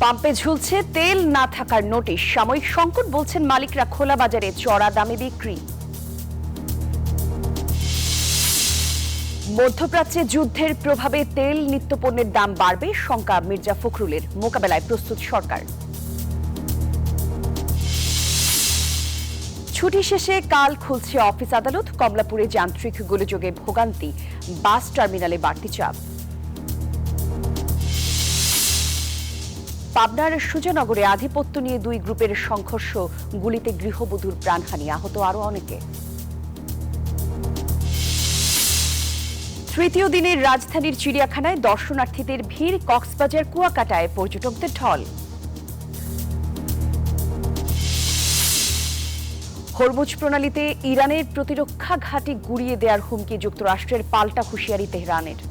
পাম্পে ঝুলছে তেল না থাকার নোটিশ। সাময়িক সংকট বলছেন মালিকরা, খোলা বাজারে চড়া দামে বিক্রি। মধ্যপ্রাচ্যে যুদ্ধের প্রভাবে তেল নিত্যপণ্যের দাম বাড়বে, শঙ্কা মির্জা ফখরুলের। মোকাবেলায় প্রস্তুত সরকার। ছুটি শেষে কাল খুলছে অফিস আদালত। কমলাপুরে যান্ত্রিক গোলযোগে ভোগান্তি, বাস টার্মিনালে বাড়তি চাপ। পাবনার সুজানগরে আধিপত্য নিয়ে দুই গ্রুপের সংঘর্ষ, গুলিতে গৃহবধূর প্রাণহানি, আহত আরো অনেকে। তৃতীয় দিনের রাজধানীর চিড়িয়াখানায় দর্শনার্থীদের ভিড়, কক্সবাজার কুয়াকাটায় পর্যটকদের ঢল। হরমুজ প্রণালীতে ইরানের প্রতিরক্ষা ঘাঁটি গুড়িয়ে দেওয়ার হুমকি, যুক্তরাষ্ট্রের পাল্টা হুঁশিয়ারি তেহরানের।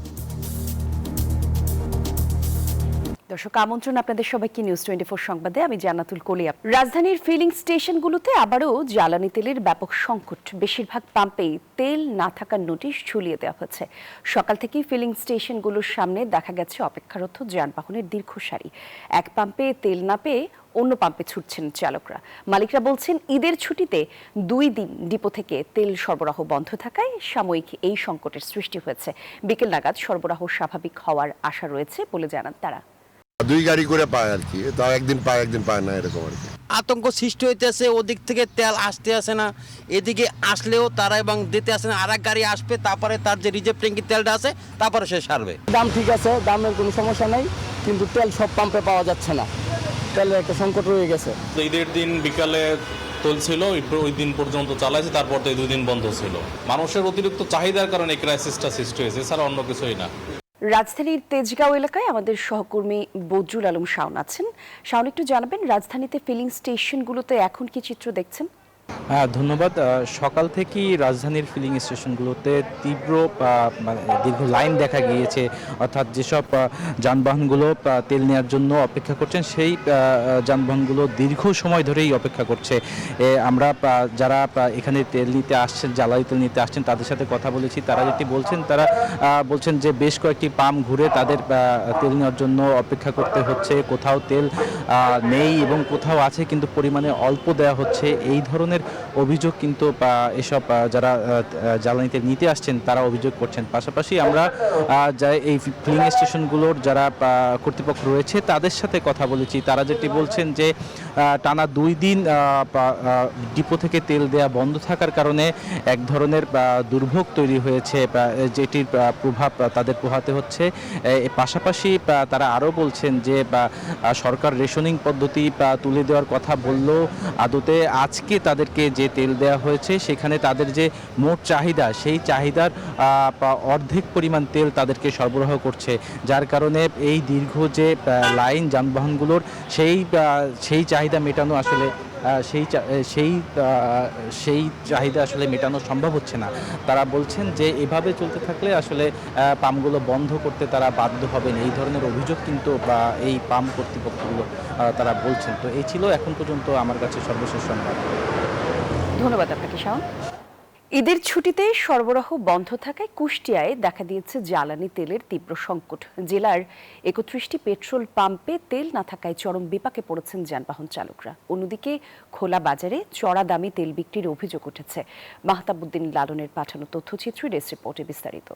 দর্শক, আমন্ত্রণ আপনাদের সবাইকে নিউজ 24 সংবাদে। আমি জান্নাতুল কলিয়া। রাজধানীর ফিলিং স্টেশনগুলোতে আবারও জ্বালানি তেলের ব্যাপক সংকট। বেশিরভাগ পাম্পেই তেল না থাকার নোটিশ ঝুলিয়ে দেওয়া হচ্ছে। সকাল থেকেই ফিলিং স্টেশনগুলোর সামনে দেখা গেছে অপেক্ষারত যানবাহনের দীর্ঘ সারি। এক পাম্পে তেল না পেয়ে অন্য পাম্পে ছুটছেন চালকরা। মালিকরা বলছেন, ঈদের ছুটিতে 2 দিন ডিপো থেকে তেল সরবরাহ বন্ধ থাকায় সাময়িক এই সংকটের সৃষ্টি হয়েছে। বিকেল নাগাদ সরবরাহ স্বাভাবিক হওয়ার আশা রয়েছে বলে জানান তারা। 2 গাড়ি করে পায় আর কি, তাও একদিন পায় না, এরকম আর কি। আতঙ্ক সৃষ্টি হইতেছে, ওদিক থেকে তেল আসতে আসে না, এদিকে আসলেও তারা এবং দিতে আসে না। আর এক গাড়ি আসবে, তারপরে তার যে রিজার্ভ ট্যাঙ্কি তেলটা আছে তারপরে সে সারবে। দাম ঠিক আছে, দামের কোনো সমস্যা নাই, কিন্তু তেল সব পাম্পে পাওয়া যাচ্ছে না। তেলের একটা সংকট রয়ে গেছে। ঈদের দিন বিকালে চলছিল, ওই দিন পর্যন্ত চালাইছে, তারপর তো 2 দিন বন্ধ ছিল। মানুষের অতিরিক্ত চাহিদার কারণে ক্রাইসিসটা সৃষ্টি হয়েছে, এছাড়া অন্য কিছুই না। রাজধানীর তেজগাঁও এলাকায় আমাদের সহকর্মী বজরুল আলম শাওন আছেন। শাওন, একটু জানাবেন রাজধানীতে ফিলিং স্টেশনগুলোতে এখন কি চিত্র দেখছেন? হ্যাঁ, ধন্যবাদ। সকাল থেকেই রাজধানীর ফিলিং স্টেশনগুলোতে তীব্র দীর্ঘ লাইন দেখা গিয়েছে। অর্থাৎ যেসব যানবাহনগুলো তেল নেওয়ার জন্য অপেক্ষা করছেন, সেই যানবাহনগুলো দীর্ঘ সময় ধরেই অপেক্ষা করছে। আমরা যারা এখানে তেল নিতে আসছেন, জ্বালানি তেল নিতে আসছেন, তাদের সাথে কথা বলেছি। তারা যেটি বলছেন, তারা বলছেন যে বেশ কয়েকটি পাম্প ঘুরে তাদের তেল নেওয়ার জন্য অপেক্ষা করতে হচ্ছে। কোথাও তেল নেই এবং কোথাও আছে কিন্তু পরিমাণে অল্প দেওয়া হচ্ছে। এই ধরনের অভিযোগ কিন্তু এসব যারা জ্বালানিতে নিতে আসছেন তারা অভিযোগ করছেন। পাশাপাশি আমরা এই ফিলিং স্টেশনগুলোর যারা কর্তৃপক্ষ রয়েছে তাদের সাথে কথা বলেছি। তারা যেটি বলছেন যে টানা 2 দিন ডিপো থেকে তেল দেয়া বন্ধ থাকার কারণে এক ধরনের দুর্ভোগ তৈরি হয়েছে, যেটির প্রভাব তাদের পোহাতে হচ্ছে। পাশাপাশি তারা আরও বলছেন যে সরকার রেশনিং পদ্ধতি তুলে দেওয়ার কথা বললেও আদতে আজকে তাদেরকে যে তেল দেওয়া হয়েছে সেখানে তাদের যে মোট চাহিদা, সেই চাহিদার অর্ধেক পরিমাণ তেল তাদেরকে সরবরাহ করছে, যার কারণে এই দীর্ঘ যে লাইন যানবাহনগুলোর সেই চাহিদা মেটানো আসলে সেই চাহিদা আসলে মেটানো সম্ভব হচ্ছে না। তারা বলছেন যে এভাবে চলতে থাকলে আসলে পাম্পগুলো বন্ধ করতে তারা বাধ্য হবেন। এই ধরনের অভিযোগ কিন্তু এই পাম্প কর্তৃপক্ষগুলো তারা বলছেন। তো এই ছিল এখন পর্যন্ত আমার কাছে সর্বশেষ সংবাদ। ধন্যবাদ আপনাকে শাওন। ঈদের ছুটিতে সরবরাহ বন্ধ থাকায় কুষ্টিয়ায় দেখা দিয়েছে জ্বালানি তেলের তীব্র সংকট। জেলার 31টি পেট্রোল পাম্পে তেল না থাকায় চরম বিপাকে পড়েছেন যানবাহন চালকরা। অন্যদিকে খোলা বাজারে চড়া দামে তেল বিক্রির অভিযোগ উঠেছে। মাহতাবউদ্দিন লালনের পাঠানো তথ্যচিত্র ডেস্ক রিপোর্টে বিস্তারিত।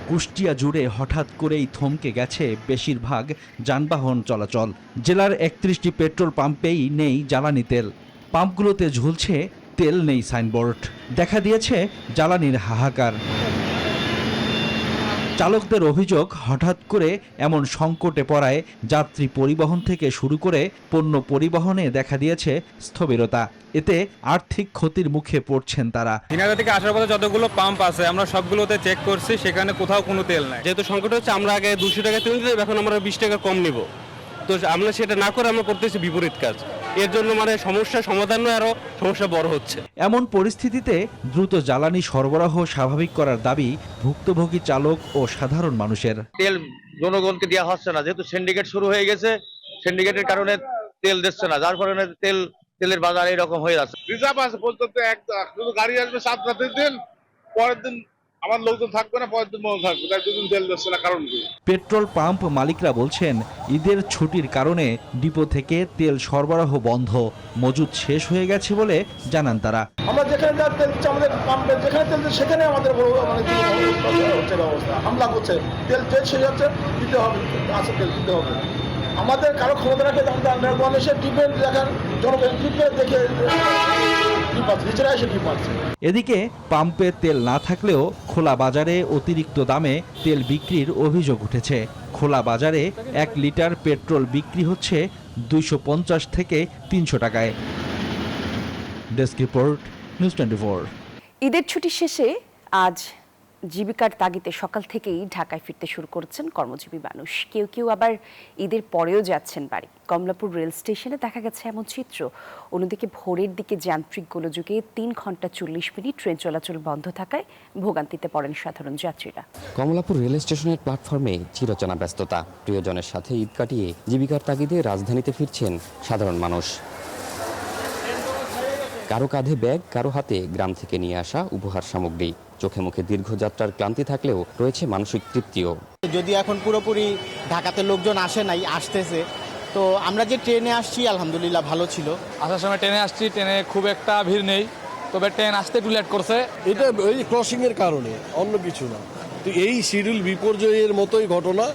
কুষ্টিয়া জুড়ে হঠাৎ করেই থমকে গেছে বেশিরভাগ যানবাহন চলাচল। জেলার 31টি পেট্রোল পাম্পেই নেই জ্বালানি তেল। পাম্পগুলোতে ঝুলছে তেল নেই সাইনবোর্ড। দেখা দিয়েছে জ্বালানির হাহাকার। চালকদের অভিযোগ, হঠাৎ করে এমন সংকটে পড়ায় যাত্রী পরিবহন থেকে শুরু করে পণ্য পরিবহনে দেখা দিয়েছে স্থবিরতা। এতে আর্থিক ক্ষতির মুখে পড়ছেন তারা। দিনাজপুর থেকে আসার পথে যতগুলো পাম্প আছে আমরা সবগুলোতে চেক করছি, সেখানে কোথাও কোনো তেল নাই। যেহেতু সংকট হচ্ছে, আমরা আগে 200 টাকা তেল দিতাম, এখন আমরা 20 টাকা কম নিব। তো আমরা সেটা না করে আমরা করতেছি বিপরীত কাজ। এর জন্য সমস্যা সমাধান নয়, আরো সমস্যা বড় হচ্ছে। এমন পরিস্থিতিতে দ্রুত জ্বালানি সরবরাহ স্বাভাবিক করার দাবি ভুক্তভোগী চালক ও সাধারণ মানুষের। তেল জনগণকে দেওয়া হচ্ছে না, যেহেতু সিন্ডিকেট শুরু হয়ে গেছে, সিন্ডিকেটের কারণে তেল দিচ্ছে না, যার কারণে তেলের বাজার এরকম হয়ে যাচ্ছে। রিজার্ভ আছে বলতে, শুধু গাড়ি আসবে 7 রাতের দিন, পরের দিন আমার লোকজন থাকবে না, পরের দিন বন্ধ থাকবে, তাই দুদিন তেল দিচ্ছে না, কারণ কি? পেট্রোল পাম্প মালিকরা বলছেন ঈদের ছুটির কারণে ডিপো থেকে তেল সরবরাহ বন্ধ, মজুদ শেষ হয়ে গেছে বলে জানান তারা। আমরা যেখানে যা তেল দিচ্ছি, আমাদের পাম্পে যেখানে তেল দিচ্ছে সেখানে আমাদের হচ্ছে ব্যবস্থা, হামলা করছে, তেল শেষ হচ্ছে, দিতে হবে, আছে তেল দিতে হবে। আমাদের কারো ক্ষমতা রাখে আমাদের এসে ডিপেন্ড দেখার জনগণ ডিপে দেখে ডিপ আছে, নিজেরা এসে ডিপ আছে। এদিকে পাম্পে তেল না থাকলেও খোলা বাজারে অতিরিক্ত দামে তেল বিক্রির অভিযোগ উঠেছে। খোলা বাজারে 1 লিটার পেট্রোল বিক্রি হচ্ছে 250 থেকে 300 টাকায়। Desk report, news 24। ঈদের ছুটি শেষে আজ জীবিকার তাগিদে সকাল থেকেই ঢাকায় ফিরতে শুরু করেছেন কর্মজীবী মানুষ। কেউ কেউ আবার ঈদের পরেও যাচ্ছেন বাড়ি। কমলাপুর রেল স্টেশনে দেখা গেছে এমন চিত্র। অন্যদিকে ভোরের দিকে যান্ত্রিক গোলযোগে 3 ঘন্টা 40 মিনিট ট্রেন চলাচল বন্ধ থাকায় ভোগান্তিতে পড়েন সাধারণ যাত্রীরা। কমলাপুর রেল স্টেশনের প্ল্যাটফর্মে চিরচেনা ব্যস্ততা। প্রিয়জনের সাথে ঈদ কাটিয়ে জীবিকার তাগিদে রাজধানীতে ফিরছেন সাধারণ মানুষ। কারো কাঁধে ব্যাগ, কারো হাতে গ্রাম থেকে নিয়ে আসা উপহার সামগ্রী। চোখে মুখে দীর্ঘযাত্রার ক্লান্তি থাকলেও রয়েছে মানসিক তৃপ্তিও। যদি এখন পুরোপুরি ঢাকাতে লোকজন আসে নাই, আসতেছে, তো আমরা যে ট্রেনে আসছি আলহামদুলিল্লাহ ভালো ছিল। আসার সময় ট্রেনে আসছি, ট্রেনে খুব একটা ভিড় নেই, তবে ট্রেন আসতে একটু লেট করছে। এটা এই ক্রসিং এর কারণে, অন্য কিছু না। তো এই শিডিউল বিপর্যয়ের মতোই ঘটনা।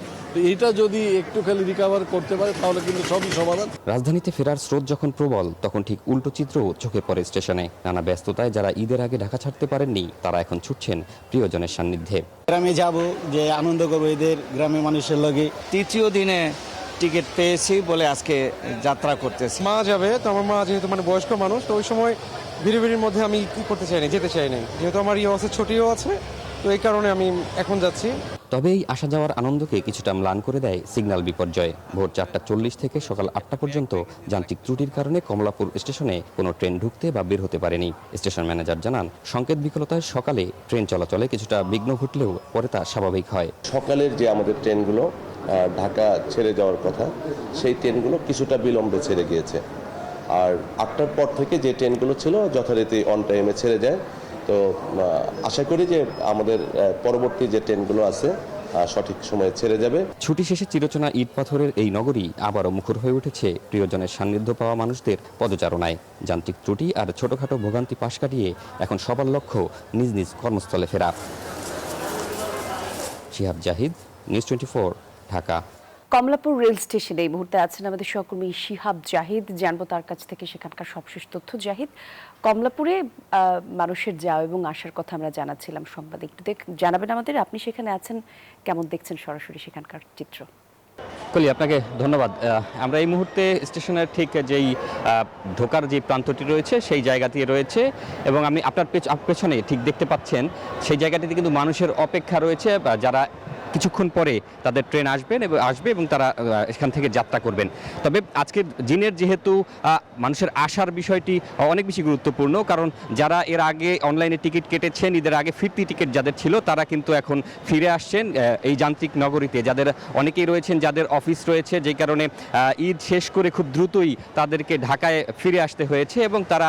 এটা যদি একটু খালি রিকভার করতে পারে তাহলে কিন্তু সবই সমাধান। রাজধানীতে ফেরার স্রোত যখন প্রবল, তখন ঠিক উল্টো চিত্র চোখে পড়ে স্টেশনে। নানা ব্যস্ততায় যারা ঈদের আগে ঢাকা ছাড়তে পারেননি, তারা এখন ছুটছেন প্রিয়জনের সান্নিধ্যে। গ্রামে যাব, যে আনন্দ করবো ঈদের গ্রামে মানুষের লগে। তৃতীয় দিনে টিকিট পেয়েছি বলে আজকে যাত্রা করতেছি। মা যাবে, তো আমার মা যেহেতু বয়স্ক মানুষ, তো ওই সময় ভিড়ের মধ্যে আমি কি করতে চাই না, যেতে চাই না, যেহেতু আমার আছে, ছুটিও আছে, তো এই কারণে আমি এখন যাচ্ছি। তবে এই আসা যাওয়ার আনন্দকে কিছুটা ম্লান করে দেয় সিগন্যাল বিপর্যয়। ভোর 4:40 থেকে সকাল 8টা পর্যন্ত যান্ত্রিক ত্রুটির কারণে কমলাপুর স্টেশনে কোনো ট্রেন ঢুকতে বা বের হতে পারেনি। স্টেশন ম্যানেজার জানান, সংকেত বিকলতায় সকালে ট্রেন চলাচলে কিছুটা বিঘ্ন ঘটলেও পরে তা স্বাভাবিক হয়। সকালের যে আমাদের ট্রেনগুলো ঢাকা ছেড়ে যাওয়ার কথা, সেই ট্রেনগুলো কিছুটা বিলম্বে ছেড়ে গিয়েছে। আর 8টার পর থেকে যে ট্রেনগুলো ছিল যথারীতি অন টাইমে ছেড়ে যায়। তো আশা করি যে আমাদের পরবর্তী যে ট্রেনগুলো আছে সঠিক সময়ে ছেড়ে যাবে। ছুটি শেষে চিরচেনা ইট পাথরের এই নগরী আবারও মুখর হয়ে উঠেছে প্রিয়জনের সান্নিধ্য পাওয়া মানুষদের পদচারণায়। যান্ত্রিক ত্রুটি আর ছোটখাটো ভোগান্তি পাশ কাটিয়ে এখন সবার লক্ষ্য নিজ নিজ কর্মস্থলে ফেরা। শিহাব জাহিদ, নিউজ 24, ঢাকা। কমলাপুর রেল স্টেশনে এই মুহূর্তে আছেন আমাদের সহকর্মী শিহাব জাহিদ। জানবো তার কাছ থেকে সেখানকার সবশেষ তথ্য। জাহিদ, কমলাপুরে মানুষের যাওয়া এবং আসার কথা আমরা জানাচ্ছিলাম সংবাদে, একটু জানাবেন আমাদের, আপনি সেখানে আছেন, কেমন দেখছেন সরাসরি সেখানকার চিত্র? কলি, আপনাকে ধন্যবাদ। আমরা এই মুহূর্তে স্টেশনের ঠিক যেই ঢোকার যে প্রান্তটি রয়েছে সেই জায়গাটি রয়েছে, এবং আমি আপনার পেছনে ঠিক দেখতে পাচ্ছেন সেই জায়গাটিতে কিন্তু মানুষের অপেক্ষা রয়েছে, যারা কিছুক্ষণ পরে তাদের ট্রেন আসবে এবং তারা এখান থেকে যাত্রা করবেন। তবে আজকের দিনের যেহেতু মানুষের আসার বিষয়টি অনেক বেশি গুরুত্বপূর্ণ, কারণ যারা এর আগে অনলাইনে টিকিট কেটেছেন, ঈদের আগে ফিরতি টিকিট যাদের ছিল, তারা কিন্তু এখন ফিরে আসছেন এই যান্ত্রিক নগরীতে। যাদের অনেকেই রয়েছেন যাদের অফিস রয়েছে, যে কারণে ঈদ শেষ করে খুব দ্রুতই তাদেরকে ঢাকায় ফিরে আসতে হয়েছে, এবং তারা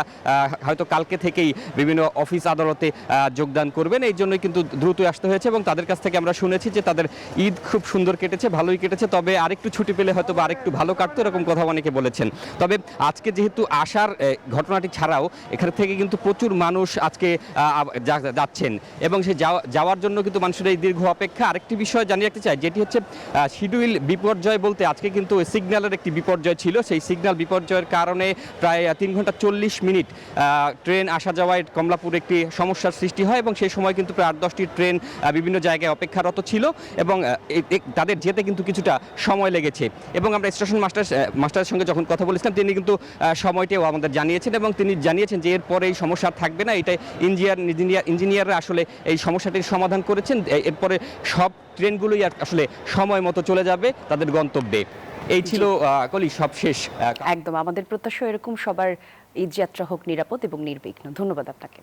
হয়তো কালকে থেকেই বিভিন্ন অফিস আদালতে যোগদান করবেন। এই জন্যই কিন্তু দ্রুতই আসতে হয়েছে, এবং তাদের কাছ থেকে আমরা শুনেছি যে তাদের ঈদ খুব সুন্দর কেটেছে, ভালোই কেটেছে, তবে আরেকটু ছুটি পেলে হয়তো বা আরেকটু ভালো কাটতো, এরকম কথা অনেকে বলেছেন। তবে আজকে যেহেতু আসার ঘটনাটি ছাড়াও এখান থেকে কিন্তু প্রচুর মানুষ আজকে যাচ্ছেন, এবং সে যাওয়ার জন্য কিন্তু মানুষের এই দীর্ঘ অপেক্ষা। আরেকটি বিষয় জানিয়ে রাখতে চাই, যেটি হচ্ছে শিডিউল বিপর্যয় বলতে আজকে কিন্তু সিগন্যালের একটি বিপর্যয় ছিল। সেই সিগন্যাল বিপর্যয়ের কারণে প্রায় 3 ঘন্টা 40 মিনিট ট্রেন আসা যাওয়ায় কমলাপুর একটি সমস্যার সৃষ্টি হয়, এবং সেই সময় কিন্তু প্রায় 8-10টি ট্রেন বিভিন্ন জায়গায় অপেক্ষারত ছিল, এবং তাদের যেতে কিন্তু কিছুটা সময় লেগেছে। এবং আমরা স্টেশন মাস্টারের সঙ্গে যখন কথা বলেছিলাম, তিনি কিন্তু সময়টাও আমাদের জানিয়েছেন, এবং তিনি জানিয়েছেন যে এরপরে এই সমস্যা থাকবে না। এটাই ইঞ্জিনিয়াররা আসলে এই সমস্যাটির সমাধান করেছেন। এরপরে সব ট্রেনগুলোই আসলে সময় মতো চলে যাবে তাদের গন্তব্যে। এই ছিল কলি সবশেষ। একদম, আমাদের প্রত্যাশা এরকম সবার ঈদ যাত্রা হোক নিরাপদ এবং নির্বিঘ্ন। ধন্যবাদ আপনাকে।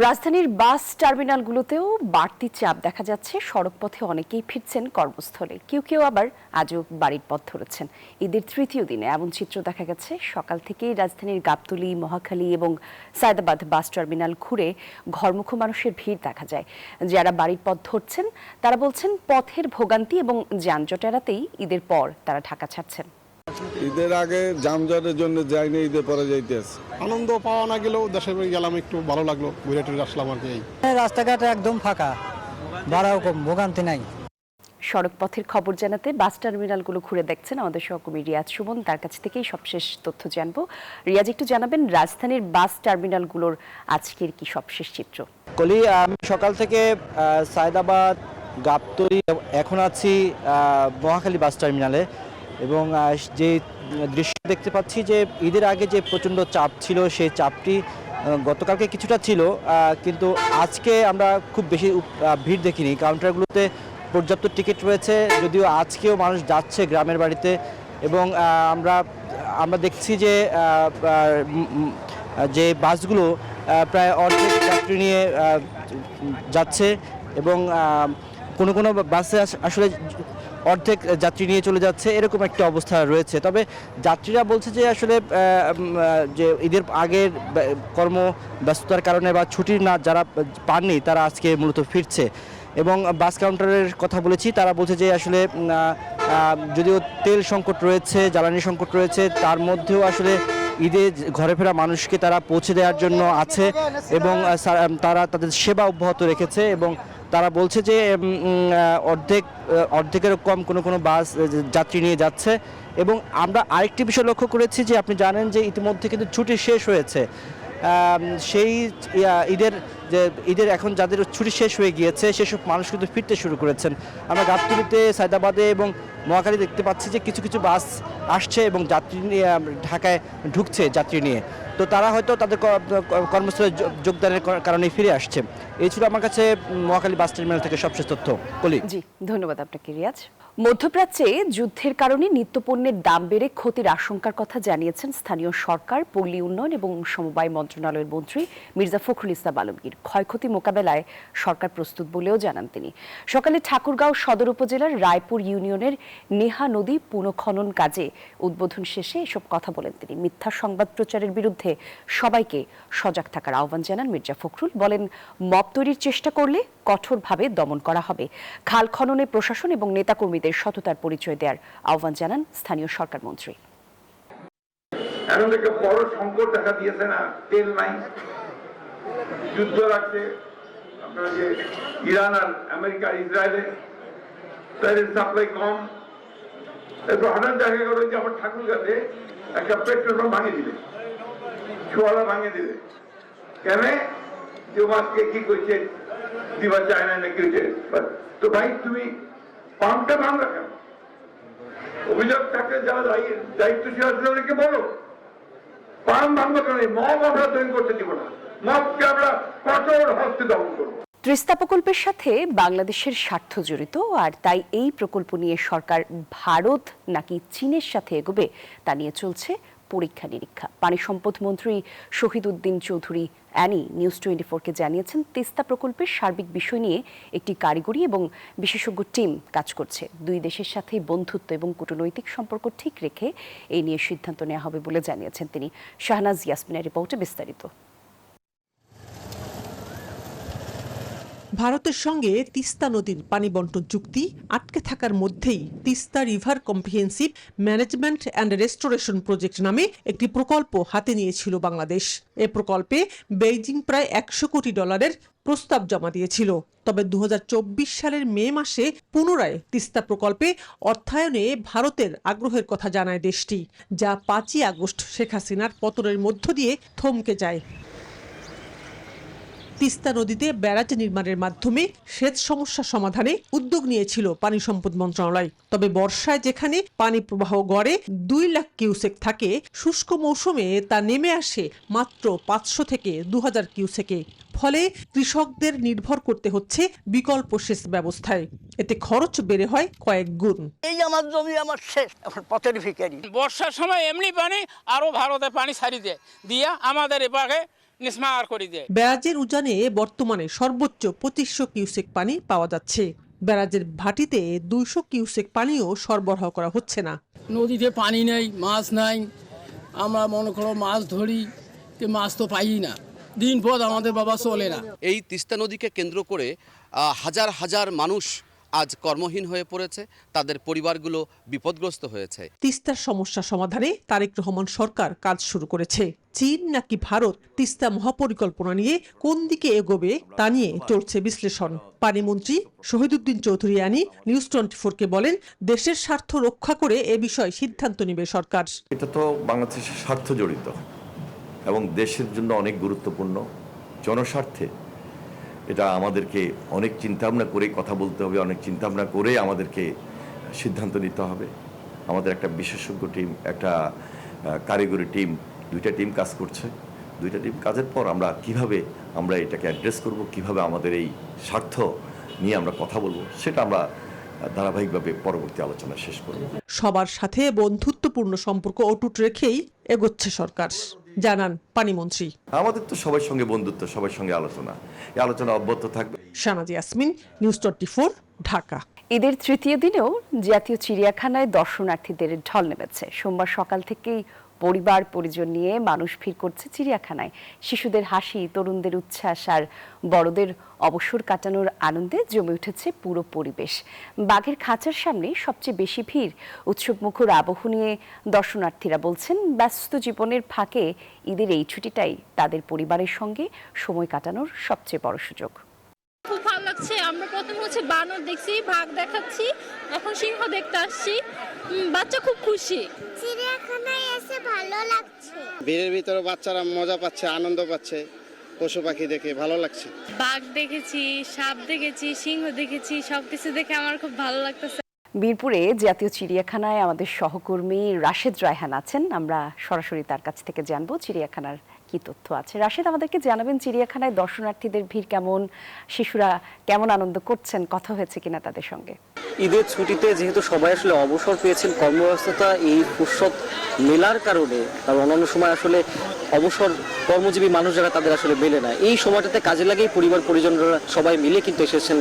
রাজধানীর বাস টার্মিনালগুলোতেও বাড়তি চাপ দেখা যাচ্ছে। সড়কপথে অনেকেই ফিরছেন কর্মস্থলে, কেউ কেউ আবার আজও বাড়ির পথ ধরেছেন। ঈদের তৃতীয় দিনে এমন চিত্র দেখা গেছে। সকাল থেকেই রাজধানীর গাবতলী, মহাখালী এবং সায়দাবাদ বাস টার্মিনাল ঘুরে ঘরমুখো মানুষের ভিড় দেখা যায়। যারা বাড়ির পথ ধরছেন তারা বলছেন পথের ভোগান্তি এবং যানজট এড়াতেই ঈদের পর তারা ঢাকা ছাড়ছেন। ঈদের আগে যানজটের জন্য যাইনি, ঈদের পরে যাইতেছে। আনন্দ পাওয়া না গেলেও দেশের বাড়ি গেলাম, একটু ভালো লাগলো, ঘুরে টুরে আসলাম আর কি। রাস্তাঘাট একদম ফাঁকা, ভাড়াও কম, ভোগান্তি নাই। সড়ক পথের খবর জানাতে বাস টার্মিনালগুলো ঘুরে দেখছেন আমাদের সহকর্মী রিয়াজ সুমন। তার কাছ থেকেই সবশেষ তথ্য জানবো। রিয়াজ, একটু জানাবেন রাজধানীর বাস টার্মিনালগুলোর আজকের কি সবশেষ চিত্র? কলি, আমি সকাল থেকে সায়দাবাদ, গাবতলী, এখন আছি মহাখালী বাস টার্মিনালে এবং যে দৃশ্য দেখতে পাচ্ছি যে ঈদের আগে যে প্রচণ্ড চাপ ছিল সেই চাপটি গতকালকে কিছুটা ছিল, কিন্তু আজকে আমরা খুব বেশি ভিড় দেখিনি। কাউন্টারগুলোতে পর্যাপ্ত টিকিট রয়েছে, যদিও আজকেও মানুষ যাচ্ছে গ্রামের বাড়িতে এবং আমরা দেখছি যে যে বাসগুলো প্রায় অর্ধেক যাত্রী নিয়ে যাচ্ছে এবং কোনো কোনো বাসে আসলে অর্ধেক যাত্রী নিয়ে চলে যাচ্ছে, এরকম একটা অবস্থা রয়েছে। তবে যাত্রীরা বলছে যে আসলে যে ঈদের আগের কর্মব্যস্ততার কারণে বা ছুটির না যারা পাননি তারা আজকে মূলত ফিরছে। এবং বাস কাউন্টারের কথা বলেছি, তারা বলছে যে আসলে যদিও তেল সংকট রয়েছে, জ্বালানি সংকট রয়েছে, তার মধ্যেও আসলে ঈদে ঘরে ফেরা মানুষকে তারা পৌঁছে দেওয়ার জন্য আছে এবং তারা তাদের সেবা অব্যাহত রেখেছে এবং তারা বলছে যে অর্ধেকের কম কোনো কোনো বাস যাত্রী নিয়ে যাচ্ছে। এবং আমরা আরেকটি বিষয় লক্ষ্য করেছি যে আপনি জানেন যে ইতিমধ্যে কিন্তু ছুটি শেষ হয়েছে, সেই ঈদের এখন যাদের ছুটি শেষ হয়ে গিয়েছে সেসব মানুষ কিন্তু ফিরতে শুরু করেছেন। আমরা গাবতলীতে, সায়দাবাদে এবং মহাখালী দেখতে পাচ্ছি যে কিছু কিছু বাস আসছে এবং যাত্রী নিয়ে ঢাকায় ঢুকছে যাত্রী নিয়ে। তো তারা হয়তো তাদের কর্মস্থলে যোগদানের কারণে ফিরে আসছে। এই ছিল আমার কাছে মহাখালী বাস টার্মিনাল থেকে সবশেষ তথ্য। কলি, জি ধন্যবাদ আপনাকে রিয়াজ। মধ্যপ্রাচ্যে যুদ্ধের কারণে নিত্যপণ্যের দাম বেড়ে ক্ষতির আশঙ্কার কথা জানিয়েছেন স্থানীয় সরকার, পল্লী উন্নয়ন এবং সমবায় মন্ত্রণালয়ের মন্ত্রী মির্জা ফখরুল ইসলাম আলমগীর। ক্ষয়ক্ষতি মোকাবেলায় সরকার প্রস্তুত বলেও জানান তিনি। সকালে ঠাকুরগাঁও সদর উপজেলার রায়পুর ইউনিয়নের নেহা নদী পুনঃখনন কাজে উদ্বোধন শেষে এসব কথা বলেন তিনি। মিথ্যা সংবাদ প্রচারের বিরুদ্ধে সবাইকে সজাগ থাকার আহ্বান জানান মির্জা ফখরুল। বলেন, মব তৈরির চেষ্টা করলে কঠোরভাবে দমন করা হবে। খাল খননে প্রশাসন এবং নেতাকর্মীদের সততার পরিচয় দেওয়ার আহ্বান জানান স্থানীয় সরকার মন্ত্রী। এখন থেকে বড় সংকট দেখা দিয়েছে না, তেল নাই, যুদ্ধ লাগছে আপনারা যে ইরান আর আমেরিকা ইসরায়েলে, তেলের সাপ্লাই কম। এরপর হঠাৎ দেখা গেল যে আমার ঠাকুরগাঁতে একটা পেট্রোল পাম্প ভাঙিয়ে দিলে, ছোয়ালা ভাঙিয়ে দিলে। কেন? যে মাছকে কি করছে দিবা চায় না নাকি? তো ভাই তুমি পাম্পটা ভাঙলা কেন? অভিযোগ থাকলে যারা দায়িত্বশীল আছে তাদেরকে বলো, পাম্প ভাঙবো কেন? মব আমরা তৈরি করতে দিব না, মবকে আমরা কঠোর হস্তে দমন করবো। তিস্তা প্রকল্পের সাথে বাংলাদেশের স্বার্থ জড়িত, আর তাই এই প্রকল্প নিয়ে সরকার ভারত নাকি চীনের সাথে এগোবে তা নিয়ে চলছে পরীক্ষা নিরীক্ষা। পানি সম্পদ মন্ত্রী শহীদ উদ্দিন চৌধুরী অ্যানি নিউজ 24-কে জানিয়েছেন, তিস্তা প্রকল্পের সার্বিক বিষয় নিয়ে একটি কারিগরি এবং বিশেষজ্ঞ টিম কাজ করছে। দুই দেশের সাথে বন্ধুত্ব এবং কূটনৈতিক সম্পর্ক ঠিক রেখে এই নিয়ে সিদ্ধান্ত নেওয়া হবে বলে জানিয়েছেন তিনি। শাহনাজ ইয়াসমিনের রিপোর্টে বিস্তারিত। ভারতের সঙ্গে তিস্তা নদীর পানি বন্টন চুক্তি আটকে থাকার মধ্যেই Teesta river comprehensive management and restoration project নামে একটি প্রকল্প হাতে নিয়েছিল বাংলাদেশ। এ প্রকল্পে বেইজিং প্রায় $100 কোটি প্রস্তাব জমা দিয়েছিল। তবে 2024 সালের মে মাসে পুনরায় তিস্তা প্রকল্পে অর্থায়নে ভারতের আগ্রহের কথা জানায় দেশটি, যা 5ই আগস্ট শেখ হাসিনার পতনের মধ্য দিয়ে থমকে যায়। তিস্তা নদীতে ব্যারাজ নির্মাণের মাধ্যমে সেচ সমস্যা সমাধানে উদ্যোগ নিয়েছিল পানি সম্পদ মন্ত্রণালয়। তবে বর্ষায় যেখানে পানি প্রবাহ গড়ে 2 লাখ কিউসেক থাকে, শুষ্ক মৌসুমে তা নেমে আসে মাত্র 500 থেকে 2000 কিউসেকে। ফলে কৃষকদের নির্ভর করতে হচ্ছে বিকল্প সেচ ব্যবস্থায়। এতে খরচ বেড়ে হয় কয়েক গুণ। এই আমার জমি আমার শেষ, এখন পথের ভিখারি। বর্ষার সময় এমনি পানি আরো ভারতে পানি ছাড়ি দিয়ে আমাদের এপারে নিসমার করে দেয়। ব্যারাজের উজানে বর্তমানে সর্বোচ্চ 2500 কিউসেক পানি পাওয়া যাচ্ছে। ব্যারাজের ভাটিতে 200 কিউসেক পানিও সরবরাহ করা হচ্ছে না। নদীতে পানি নেই, মাছ নাই, আমরা মনে করো মাছ ধরি, মাছ তো পাই না, দিন পর আমাদের বাবা চলে না। এই তিস্তা নদীকে কেন্দ্র করে হাজার হাজার মানুষ আজ কর্মহীন হয়ে পড়েছে, তাদের পরিবারগুলো বিপদগ্রস্ত হয়েছে। তিস্তার সমস্যা সমাধানে তারেক রহমান সরকার কাজ শুরু করেছে। চীন নাকি ভারত তিস্তা মহাপরিকল্পনা নিয়ে কোন দিকে এগোবে তা নিয়ে চলছে বিশ্লেষণ। পানিমন্ত্রী শহীদুদ্দিন চৌধুরী আনি নিউজ 24-কে বলেন, দেশের স্বার্থ রক্ষা করে এ বিষয়ে সিদ্ধান্ত নেবে সরকার। এটা তো বাংলাদেশের স্বার্থ জড়িত এবং দেশের জন্য অনেক গুরুত্বপূর্ণ, জনস্বার্থে এটা আমাদেরকে অনেক চিন্তাভাবনা করে কথা বলতে হবে, অনেক চিন্তাভাবনা করে আমাদেরকে সিদ্ধান্ত নিতে হবে। আমাদের একটা বিশেষজ্ঞ টিম, একটা কারিগরি টিম, দুইটা টিম কাজ করছে। দুইটা টিম কাজের পর আমরা কিভাবে আমরা এটাকে অ্যাড্রেস করব, কিভাবে আমাদের এই স্বার্থ নিয়ে আমরা কথা বলবো, সেটা আমরা ধারাবাহিকভাবে পরবর্তী আলোচনা শেষ করব। সবার সাথে বন্ধুত্বপূর্ণ সম্পর্ক অটুট রেখেই এগোচ্ছে সরকার, জানান পানিমন্ত্রী। আমাদের তো সবার সঙ্গে বন্ধুত্ব, সবার সঙ্গে আলোচনা, এই আলোচনা অব্যাহত থাকবে। শাহনাজ ইয়াসমিন, নিউজ 24, ঢাকা। ঈদের তৃতীয় দিনেও জাতীয় চিড়িয়াখানায় দর্শনার্থীদের ঢল নেমেছে। সোমবার সকাল থেকেই পরিবার পরিজন নিয়ে মানুষ ভিড় করছে চিড়িয়াখানায়। শিশুদের হাসি, তরুণদের উচ্ছ্বাস আর বড়দের অবসর কাটানোর আনন্দে জমে উঠেছে পুরো পরিবেশ। বাঘের খাঁচার সামনে সবচেয়ে বেশি ভিড়। উৎসবমুখর আবহ নিয়ে দর্শনার্থীরা বলছেন, ব্যস্ত জীবনের ফাঁকে ঈদের এই ছুটিটাই তাদের পরিবারের সঙ্গে সময় কাটানোর সবচেয়ে বড় সুযোগ। খুব ভালো লাগছে। আমরা প্রথমে বানর দেখছি, বাঘ দেখাচ্ছি, এখন সিংহ দেখতে আসছি। বাচ্চা খুব খুশি। চিড়িয়াখানায় এসে ভালো লাগছে। ভিড়ের ভিতরে বাচ্চারা মজা পাচ্ছে, আনন্দ পাচ্ছে, পশু পাখি দেখে ভালো লাগছে। বাঘ দেখেছি, সাপ দেখেছি, সিংহ দেখেছি, সবকিছু দেখে আমার খুব ভালো লাগতেছে। বীরপুরে জাতীয় চিড়িয়াখানায় আমাদের সহকর্মী রাশেদ রায়হান আছেন। আমরা সরাসরি তার কাছ থেকে জানবো চিড়িয়াখানার কি তথ্য আছে। রাশেদ, আমাদেরকে জানাবেন চিড়িয়াখানায় দর্শনার্থীদের ভিড় কেমন, শিশুরা কেমন আনন্দ করছেন, কথা হয়েছে কিনা তাদের সঙ্গে? ঈদের ছুটিতে যেহেতু সবাই আসলে অবসর পেয়েছেন, কর্মব্যস্ততা এই ফুরসত মেলার কারণে, কারণ অন্যান্য সময় আসলে অবসর কর্মজীবী মানুষ যারা তাদের আসলে মেলে না, এই সময়টাতে কাজে লাগিয়ে পরিবার পরিজনরা সবাই মিলে কিন্তু এসেছেন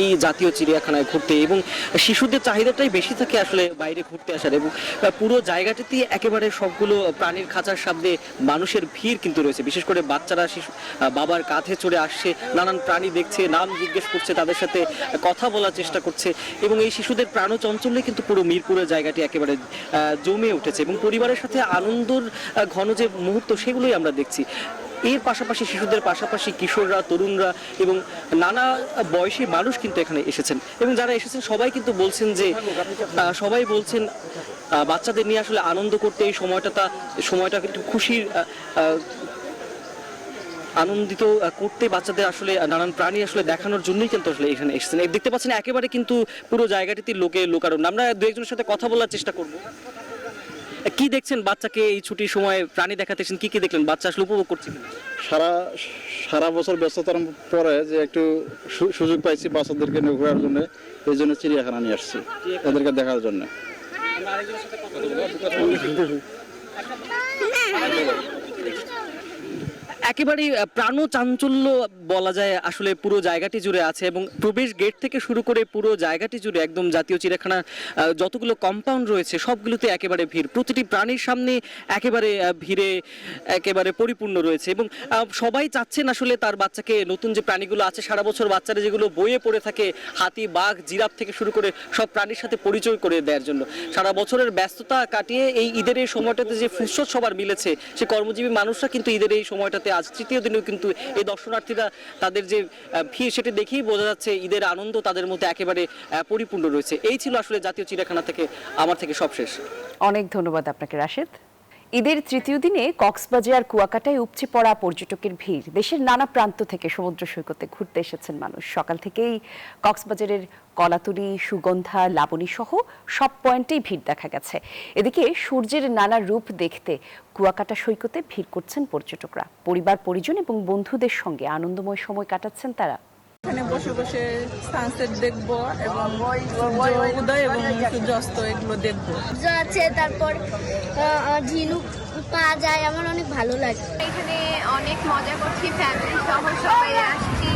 এই জাতীয় চিড়িয়াখানায় ঘুরতে। এবং শিশুদের চাহিদাটাই বেশি থাকে আসলে বাইরে ঘুরতে আসার, এবং পুরো জায়গাটিতে একেবারে সবগুলো প্রাণীর খাঁচার সামনে মানুষের ভিড় কিন্তু রয়েছে। বিশেষ করে বাচ্চারা শিশু বাবার কাঁধে চড়ে আসছে, নানান প্রাণী দেখছে, নাম জিজ্ঞেস করছে, তাদের সাথে কথা বলার চেষ্টা করছে। এবং এই শিশুদের প্রাণচঞ্চল্যে কিন্তু পুরো মিরপুরের জায়গাটি একেবারে জমে উঠেছে, এবং পরিবারের সাথে আনন্দর ঘন যে মুহূর্ত সেগুলোই আমরা দেখছি। এর পাশাপাশি শিশুদের পাশাপাশি কিশোররা, তরুণরা এবং নানা বয়সী মানুষ কিন্তু এখানে এসেছেন। এবং যারা এসেছেন সবাই কিন্তু বলছেন যে সবাই বলছেন বাচ্চাদের নিয়ে আসলে আনন্দ করতে এই সময়টা কিন্তু খুশির আনন্দিত করতে বাচ্চাদের আসলে নানান প্রাণী আসলে দেখানোর জন্যই কিন্তু আসলে এখানে এসেছেন। দেখতে পাচ্ছেন একেবারে কিন্তু পুরো জায়গাটিতে লোকে লোকারণ্য। আমরা দু একজনের সাথে কথা বলার চেষ্টা করব। কি দেখছেন বাচ্চাকে এই ছুটির সময় প্রাণী দেখাতে এসেছেন, কি দেখলেন, বাচ্চা আসলে উপভোগ করছে? সারা বছর ব্যস্ততার পরে যে একটু সুযোগ পাইছি বাচ্চাদেরকে নিয়ে ঘোরার জন্য, এই জন্য চিড়িয়াখানা নিয়ে আসছি এদেরকে দেখার জন্য। একেবারে প্রাণচাঞ্চল্য বলা যায় আসলে পুরো জায়গাটি জুড়ে আছে, এবং প্রবেশ গেট থেকে শুরু করে পুরো জায়গাটি জুড়ে একদম জাতীয় চিড়িয়াখানা যতগুলো কম্পাউন্ড রয়েছে সবগুলোতে একেবারে ভিড়। প্রতিটি প্রাণীর সামনে একেবারে ভিড়ে একেবারে পরিপূর্ণ রয়েছে, এবং সবাই চাচ্ছেন আসলে তার বাচ্চাকে নতুন যে প্রাণীগুলো আছে সারা বছর বাচ্চারা যেগুলো বইয়ে পড়ে থাকে, হাতি, বাঘ, জিরাফ থেকে শুরু করে সব প্রাণীর সাথে পরিচয় করে দেওয়ার জন্য। সারা বছরের ব্যস্ততা কাটিয়ে এই ঈদের এই সময়টাতে যে ফুরসত সবার মিলেছে, সে কর্মজীবী মানুষরা কিন্তু ঈদের এই সময়টাতে আজ তৃতীয় দিনেও কিন্তু এই দর্শনার্থীরা তাদের যে ভিড় সেটা দেখেই বোঝা যাচ্ছে ঈদের আনন্দ তাদের মধ্যে একেবারে পরিপূর্ণ রয়েছে। এই ছিল আসলে জাতীয় চিড়িয়াখানা থেকে আমার থেকে সবশেষ। অনেক ধন্যবাদ আপনাকে রাশেদ। ঈদের তৃতীয় দিনে কক্সবাজার কুয়াকাটায় উপচে পড়া পর্যটকের ভিড়। দেশের নানা প্রান্ত থেকে সমুদ্র সৈকতে ঘুরতে এসেছেন মানুষ। সকাল থেকেই কক্সবাজারের কলাতুরি, সুগন্ধা, লাবণী সহ সব পয়েন্টেই ভিড় দেখা গেছে। এদিকে সূর্যের নানা রূপ দেখতে কুয়াকাটা সৈকতে ভিড় করছেন পর্যটকরা। পরিবার পরিজন এবং বন্ধুদের সঙ্গে আনন্দময় সময় কাটাচ্ছেন তারা। এখানে বসে বসে সানসেট দেখবো এবং উদয় এবং সূর্যাস্ত এগুলো দেখবো। আছে, তারপর ঝিনুক পাওয়া যায় আমার অনেক ভালো লাগে। এখানে অনেক মজা করছি, ফ্যামিলি সহ সবাই আসছি,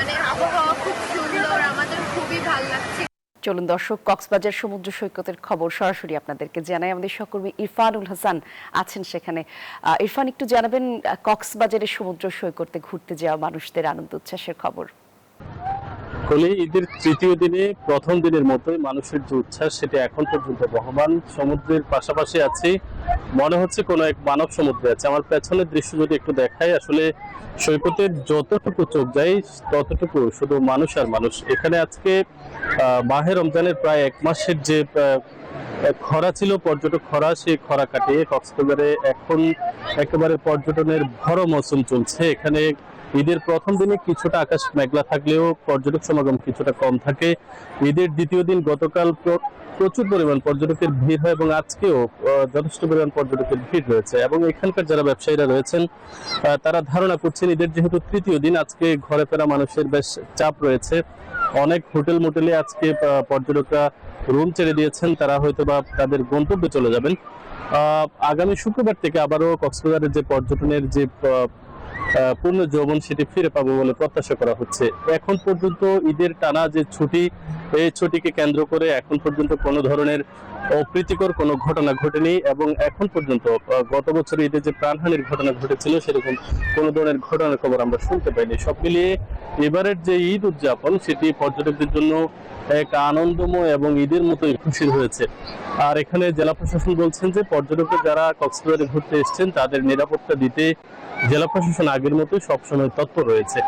মানে আবহাওয়া খুব সুন্দর, আমাদের খুবই ভালো লাগছে। চলুন দর্শক, কক্সবাজার সমুদ্র সৈকতের খবর সরাসরি আপনাদেরকে জানাই। আমাদের সহকর্মী ইরফানুল হাসান আছেন সেখানে। ইরফান, একটু জানাবেন কক্সবাজারের সমুদ্র সৈকতে ঘুরতে যাওয়া মানুষদের আনন্দ উচ্ছ্বাসের খবর। কলি, ঈদের তৃতীয় দিনে প্রথম দিনের মতোই মানুষের যে উচ্ছ্বাস সেটা এখন পর্যন্ত বহমান। সমুদ্রের পাশাপাশি আছি, মনে হচ্ছে কোনো এক মানব সমুদ্রে আছে। আমার পেছনের দৃশ্য যদি একটু দেখাই, আসলে সৈকতের যতটুকু চোখ যায় ততটুকু শুধু মানুষ আর মানুষ। এখানে আজকে মাহে রমজানের প্রায় 1 মাসের যে খরা ছিল, পর্যটক খরা, সেই খরা কাটিয়ে কক্সবাজারে এখন একেবারে পর্যটনের ভরা মৌসুম চলছে। এখানে ঈদের প্রথম দিনে কিছুটা আকাশ মেঘলা থাকলেও পর্যটক সমাগম কিছুটা কম থাকে। ঈদের দ্বিতীয় দিন গতকাল প্রচুর পরিমাণ পর্যটকের ভিড় হয় এবং আজকেও যথেষ্ট পরিমাণ পর্যটকের ভিড় রয়েছে। এবং এখানকার যারা ব্যবসায়ীরা রয়েছেন তারা ধারণা করছেন ঈদের যেহেতু তৃতীয় দিন, আজকে ঘরে ফেরা মানুষের বেশ চাপ রয়েছে। অনেক হোটেল মোটেলে আজকে পর্যটকরা রুম ছেড়ে দিয়েছেন, তারা হয়তো বা তাদের গন্তব্যে চলে যাবেন। আগামী শুক্রবার থেকে আবারও কক্সবাজারের যে পর্যটনের যে পূর্ণ যৌবন সেটি ফিরে পাবো বলে প্রত্যাশা করা হচ্ছে। এখন পর্যন্ত ঈদের টানা যে ছুটি, এই ছুটিকে কেন্দ্র করে এখন পর্যন্ত কোনো ধরনের অপ্রীতিকর কোনো ঘটনা ঘটেনি এবং এখন পর্যন্ত গত বছর ঈদে যে প্রাণহানির ঘটনা ঘটেছিল সেরকম কোনো ধরনের ঘটনার খবর আমরা শুনতে পাইনি। সব মিলিয়ে এবারের যে ঈদ উদযাপন সেটি পর্যটকদের জন্য এক আনন্দময় এবং ঈদের মতোই খুশির হয়েছে। আর এখানে জেলা প্রশাসন বলছেন যে পর্যটকরা যারা কক্সবাজারে ঘুরতে এসেছেন তাদের নিরাপত্তা দিতে জেলা প্রশাসন আগের মতোই সবসময় তৎপর রয়েছে।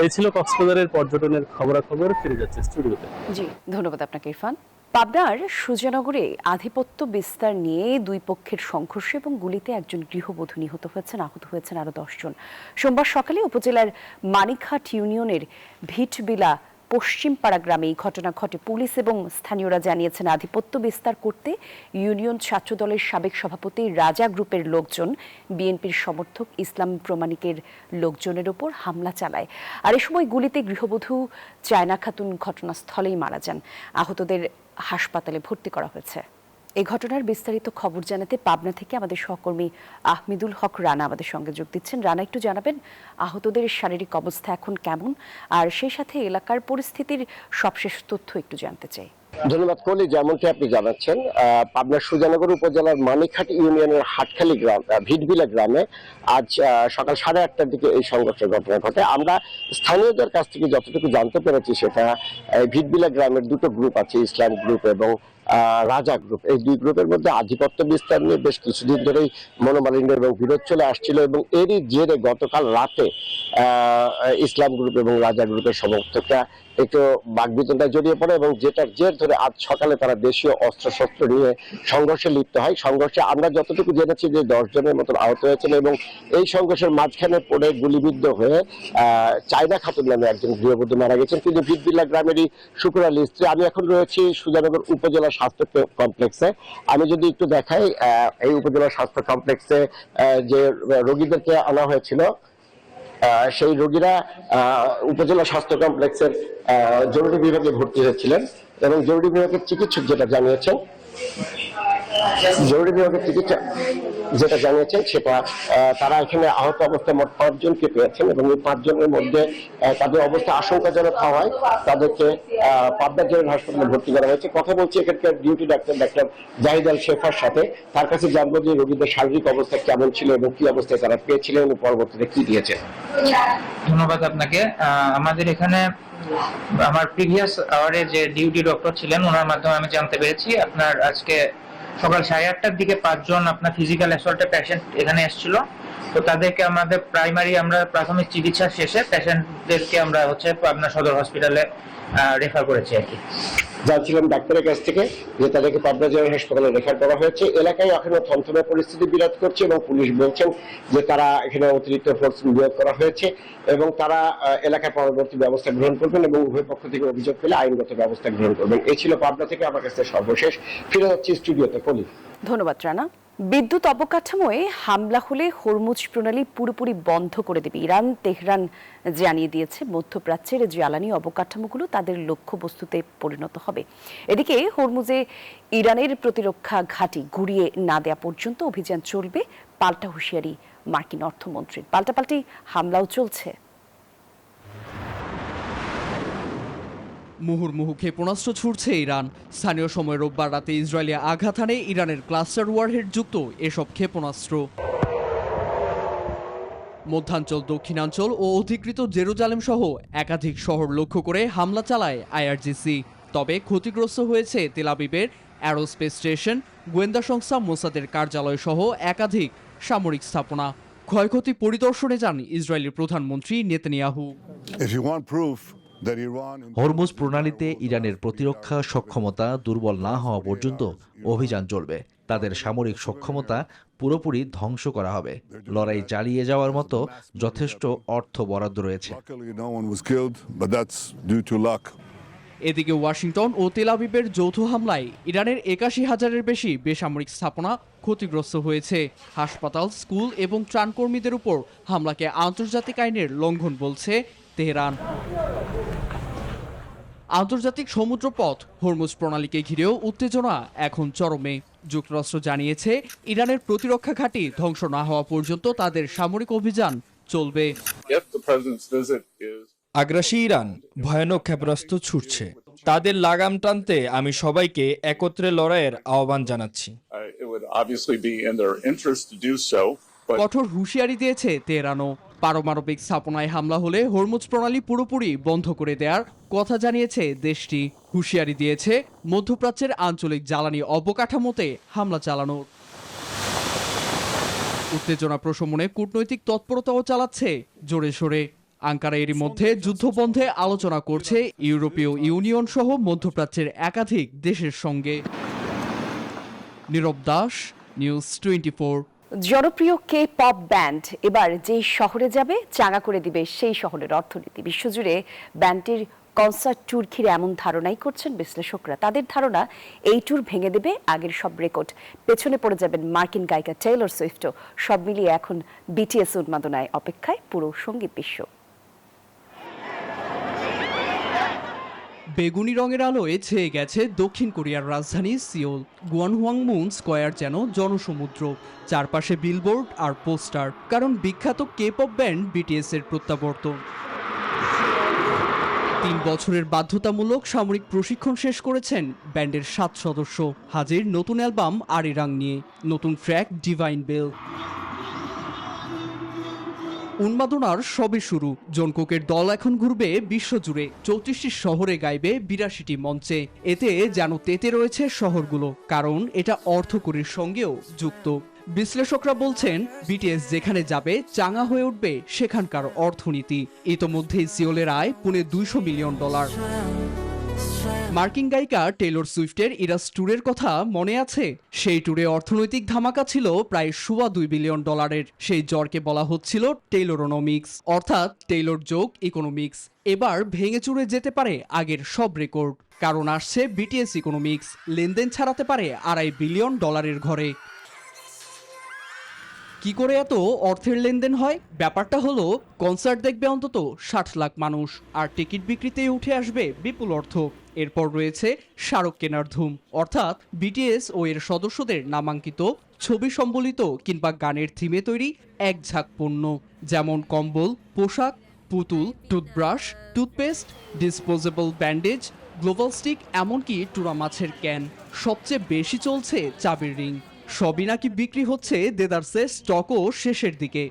এই ছিল কক্সবাজারের পর্যটনের খবরাখবর। ফিরে যাচ্ছে স্টুডিওতে। জি, ধন্যবাদ আপনাকে ইরফান। পাবনার সুজানগরে আধিপত্য বিস্তার নিয়ে দুই পক্ষের সংঘর্ষ এবং গুলিতে একজন গৃহবধূ নিহত হয়েছেন, আহত হয়েছেন আরো 10 জন। সোমবার সকালে উপজেলার মানিকহাট ইউনিয়নের ভিটবিলা পশ্চিমপাড়া গ্রামে এই ঘটনা ঘটে। পুলিশ এবং স্থানীয়রা জানিয়েছেন আধিপত্য বিস্তার করতে ইউনিয়ন ছাত্রদলের সাবেক সভাপতি রাজা গ্রুপের লোকজন বিএনপির সমর্থক ইসলাম প্রমাণিকের লোকজনের ওপর হামলা চালায়। আর এ সময় গুলিতে গৃহবধূ চায়না খাতুন ঘটনাস্থলেই মারা যান। আহতদের হাসপাতালে ভর্তি করা হয়েছে। এই ঘটনার বিস্তারিত খবর জানাতে পাবনা থেকে আমাদের সহকর্মী আহমেদুল হক রানা আমাদের সঙ্গে যোগ দিচ্ছেন। রানা, একটু জানাবেন আহতদের শারীরিক অবস্থা এখন কেমন, আর সেই সাথে এলাকার পরিস্থিতির সবশেষ তথ্য একটু জানতে চাই। ধন্যবাদ কলি। যেমনটি আপনি জানাচ্ছেন, পাবনার সুজানগর উপজেলার মানিকহাট ইউনিয়নের হাটখালী গ্রাম ভিটবিলা গ্রামে আজ সকাল 8:30টার দিকে এই সংঘর্ষের ঘটনা ঘটে। আমরা স্থানীয়দের কাছ থেকে যতটুকু জানতে পেরেছি সেটা ভিটবিলা গ্রামের দুটো গ্রুপ আছে, ইসলাম গ্রুপ এবং রাজা গ্রুপ। এই দুই গ্রুপের মধ্যে আধিপত্য বিস্তার নিয়ে বেশ কিছুদিন ধরেই মনোমালিন্য এবং বিরোধ চলে আসছিল এবং এরই জেরে গতকাল রাতে ইসলাম গ্রুপ এবং রাজা গ্রুপের সমর্থকরা একটু বাকবিতণ্ডায় জড়িয়ে পড়ে এবং যেটার জের ধরে আজ সকালে তারা দেশীয় অস্ত্রশস্ত্র নিয়ে সংঘর্ষে লিপ্ত হয়। সংঘর্ষে আমরা যতটুকু জেনেছি যে 10 জনের মতন আহত হয়েছেন এবং এই সংঘর্ষের মাঝখানে পড়ে গুলিবিদ্ধ হয়ে চায়না খাতুন নামে একজন গৃহবধূ মারা গেছেন, কিন্তু ভিটবিলা গ্রামেরই শুকুর আলী স্ত্রী। আমি এখন রয়েছি সুজানগর উপজেলা স্বাস্থ্য কমপ্লেক্সে। আমি যদি একটু দেখাই, এই উপজেলা স্বাস্থ্য কমপ্লেক্সে যে রোগীদেরকে আনা হয়েছিল সেই রোগীরা উপজেলা স্বাস্থ্য কমপ্লেক্সের জরুরি বিভাগে ভর্তি হয়েছিলেন এবং জরুরি বিভাগের চিকিৎসক যেটা জানিয়েছেন সেটা তারা এখানে আহত অবস্থায় মোট 5 জনকে পেয়েছেন এবং এই 5 জনের মধ্যে তাদের অবস্থা আশঙ্কাজনক হওয়ায় তাদেরকে পাবনা জেনারেল হাসপাতালে ভর্তি করা হয়েছে। কথা বলছি এখানকার ডিউটি ডাক্তার জাহিদ আল শেফার সাথে। তার কাছে জানবো যে রোগীদের শারীরিক অবস্থা কেমন ছিল এবং কি অবস্থায় তারা পেয়েছিলেন এবং পরবর্তীতে কি দিয়েছে। ধন্যবাদ আপনাকে। আমাদের এখানে আমার প্রিভিয়াস আওয়ারে যে ডিউটি ডক্টর ছিলেন ওনার মাধ্যমে আমি জানতে পেরেছি আপনার আজকে সকাল 8:30টার দিকে 5 জন আপনার ফিজিক্যাল অ্যাসল্টের পেশেন্ট এখানে এসেছিল। তো তাদেরকে আমাদের আমরা প্রাথমিক চিকিৎসা শেষে পেশেন্টদেরকে আমরা পাবনা সদর হসপিটালে রেফার করেছি আর কি। জানছিলাম ডাক্তারের কাছ থেকে যে তাদেরকে পাবনা জেনারেল হাসপাতালে রেফার করা হয়েছে। এলাকায় এখনো থমথমে পরিস্থিতি বিরাজ করছে এবং পুলিশ বলছেন যে তারা এখানে অতিরিক্ত ফোর্স নিয়োগ করা হয়েছে এবং তারা এলাকায় পরবর্তী ব্যবস্থা গ্রহণ করবেন এবং উভয় পক্ষ থেকে অভিযোগ পেলে আইনগত ব্যবস্থা গ্রহণ করবেন। এই ছিল পাবনা থেকে আমার কাছে সর্বশেষ। ফিরে যাচ্ছি স্টুডিওতে। কলি। ধন্যবাদ রানা। বিদ্যুৎ অবকাঠামোয় হামলা হলে হরমুজ প্রণালী পুরোপুরি বন্ধ করে দেবে ইরান। তেহরান জানিয়ে দিয়েছে মধ্যপ্রাচ্যের জ্বালানি অবকাঠামোগুলো তাদের লক্ষ্যবস্তুতে পরিণত হবে। এদিকে হরমুজে ইরানের প্রতিরক্ষা ঘাঁটি গুড়িয়ে না দেওয়া পর্যন্ত অভিযান চলবে, পাল্টা হুঁশিয়ারি মার্কিন অর্থমন্ত্রীর। পাল্টাপাল্টি হামলাও চলছে। মুহুর্মুহু ক্ষেপণাস্ত্র ছুড়ছে ইরান। স্থানীয় সময় রোববার রাতে ইসরায়েলে আঘাত হানে ইরানের ক্লাস্টার ওয়ারহেড যুক্ত এসব ক্ষেপণাস্ত্র। মধ্যাঞ্চল, দক্ষিণাঞ্চল ও অধিকৃত জেরুজালেম সহ একাধিক শহর লক্ষ্য করে হামলা চালায় আইআরজিসি। তবে ক্ষতিগ্রস্ত হয়েছে তেল আবিবের অ্যারোস্পেস স্টেশন, গোয়েন্দা সংস্থা মোসাদের কার্যালয় সহ একাধিক সামরিক স্থাপনা। ক্ষয়ক্ষতি পরিদর্শনে যান ইসরায়েলি প্রধানমন্ত্রী নেতানিয়াহু। হরমুজ প্রণালীতে ইরানের প্রতিরক্ষা সক্ষমতা দুর্বল না হওয়া পর্যন্ত অভিযান চলবে। তাদের সামরিক সক্ষমতা পুরোপুরি ধ্বংস করা হবে। লড়াই চালিয়ে যাওয়ার মতো যথেষ্ট অর্থ বরাদ্দ রয়েছে। এদিকে ওয়াশিংটন ও তেল আবিবের যৌথ হামলায় ইরানের ৮১,০০০-এর বেশি বেসামরিক স্থাপনা ক্ষতিগ্রস্ত হয়েছে। হাসপাতাল, স্কুল এবং ত্রাণকর্মীদের উপর হামলাকে আন্তর্জাতিক আইনের লঙ্ঘন বলছে তেহরান। আন্তর্জাতিক সমুদ্রপথ হরমুজ প্রণালীকে ঘিরেও উত্তেজনা এখন চরমে। যুক্তরাষ্ট্র জানিয়েছে ইরানের প্রতিরক্ষা ঘাঁটি ধ্বংস না হওয়া পর্যন্ত তাদের সামরিক অভিযান চলবে। আগ্রাসী ইরান ভয়ানক ক্ষেপণাস্ত্র ছুটছে। তাদের লাগাম টানতে আমি সবাইকে একত্রে লড়াইয়ের আহ্বান জানাচ্ছি। কঠোর হুঁশিয়ারি দিয়েছে তেহরানও। পারমাণবিক স্থাপনায় হামলা হলে হরমুজ প্রণালী পুরোপুরি বন্ধ করে দেওয়ার কথা জানিয়েছে দেশটি। হুঁশিয়ারি দিয়েছে মধ্যপ্রাচ্যের আঞ্চলিক জ্বালানি অবকাঠামোতে হামলা চালানোর। উত্তেজনা প্রশমনে কূটনৈতিক তৎপরতাও চালাচ্ছে জোরে সোরে। আঙ্কারা এরই মধ্যে যুদ্ধবন্ধে আলোচনা করছে ইউরোপীয় ইউনিয়ন সহ মধ্যপ্রাচ্যের একাধিক দেশের সঙ্গে। নীরব দাস, নিউজ 24। জনপ্রিয় কে পপ ব্যান্ড এবার যেই শহরে যাবে চাঙা করে দিবে সেই শহরের অর্থনীতি। বিশ্বজুড়ে ব্যান্ডটির কনসার্ট ট্যুর ঘিরে এমন ধারণাই করছেন বিশ্লেষকরা। তাদের ধারণা এই ট্যুর ভেঙে দেবে আগের সব রেকর্ড। পেছনে পড়ে যাবেন মার্কিন গায়িকা টেইলর সুইফটও। সব মিলিয়ে এখন বিটিএস উন্মাদনায় অপেক্ষায় পুরো সঙ্গীত বিশ্ব। বেগুনি রঙের আলোয় ছেয়ে গেছে দক্ষিণ কোরিয়ার রাজধানী সিওল। গুয়ানহোয়াংমুন স্কয়ার যেন জনসমুদ্র, চারপাশে বিলবোর্ড আর পোস্টার। কারণ বিখ্যাত কে পপ ব্যান্ড বিটিএস এর প্রত্যাবর্তন। ৩ বছরের বাধ্যতামূলক সামরিক প্রশিক্ষণ শেষ করেছেন ব্যান্ডের ৭ সদস্য। হাজির নতুন অ্যালবাম আরিরাং নিয়ে, নতুন ট্র্যাক ডিভাইন বেল। উন্মাদনার সবে শুরু। জনকোকের দল এখন ঘুরবে বিশ্বজুড়ে, 34টি শহরে গাইবে 82টি মঞ্চে। এতে যেন তেতে রয়েছে শহরগুলো, কারণ এটা অর্থকরীর সঙ্গেও যুক্ত। বিশ্লেষকরা বলছেন বিটিএস যেখানে যাবে চাঙা হয়ে উঠবে সেখানকার অর্থনীতি। ইতোমধ্যেই সিওলের আয় $200 মিলিয়ন। মার্কিন গায়িকা টেইলর সুইফটের ইরাস ট্যুরের কথা মনে আছে? সেই ট্যুরে অর্থনৈতিক ধামাকা ছিল প্রায় $2 বিলিয়ন। সেই জ্বরকে বলা হচ্ছিল টেইলরোনমিক্স, অর্থাৎ টেইলর যোগ ইকোনমিক্স। এবার ভেঙে চুরে যেতে পারে আগের সব রেকর্ড, কারণ আসছে বিটিএস ইকোনমিক্স। লেনদেন ছাড়াতে পারে $2.5 বিলিয়ন ঘরে। কি করে এত অর্থের লেনদেন হয়? ব্যাপারটা হলো, কনসার্ট দেখবে অন্তত 60 লাখ মানুষ, আর টিকিট বিক্রিতেই উঠে আসবে বিপুল অর্থ। এরপর রয়েছে স্মারক কেনার ধুম, অর্থাৎ বিটিএস ও এর সদস্যদের নামাঙ্কিত ছবি সম্বলিত কিংবা গানের থিমে তৈরি এক ঝাঁক পণ্য, যেমন কম্বল, পোশাক, পুতুল, toothbrush, toothpaste, disposable bandage, global stick, এমনকি টুরা মাছের ক্যান। সবচেয়ে বেশি চলছে চাবির রিং। সবই নাকি বিক্রি হচ্ছে দেদারসে, স্টকও শেষের দিকে।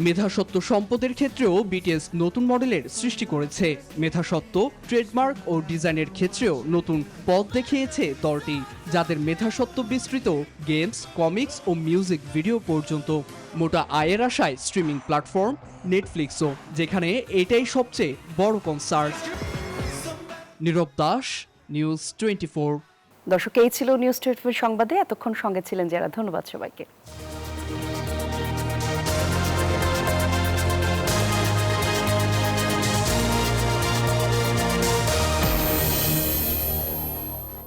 মেধাসত্ত্ব সম্পদের ক্ষেত্রেও বিটিএস নতুন মডেলের সৃষ্টি করেছে। মেধাসত্ত্ব, ট্রেডমার্ক ও ডিজাইনের ক্ষেত্রেও নতুন পথ দেখিয়েছে দলটি, যাদের মেধাসত্ত্ব বিস্তৃত গেমস, কমিক্স ও মিউজিক ভিডিও পর্যন্ত। মোটা আয়ের আশায় স্ট্রিমিং প্ল্যাটফর্ম নেটফ্লিক্সও, যেখানে এটাই সবচেয়ে বড় কনসার্ট। নীরব দাস, নিউজ 24। দর্শক, এই ছিল নিউজ 24 সংবাদে। এতক্ষণ সঙ্গে ছিলেন যারা, ধন্যবাদ সবাইকে।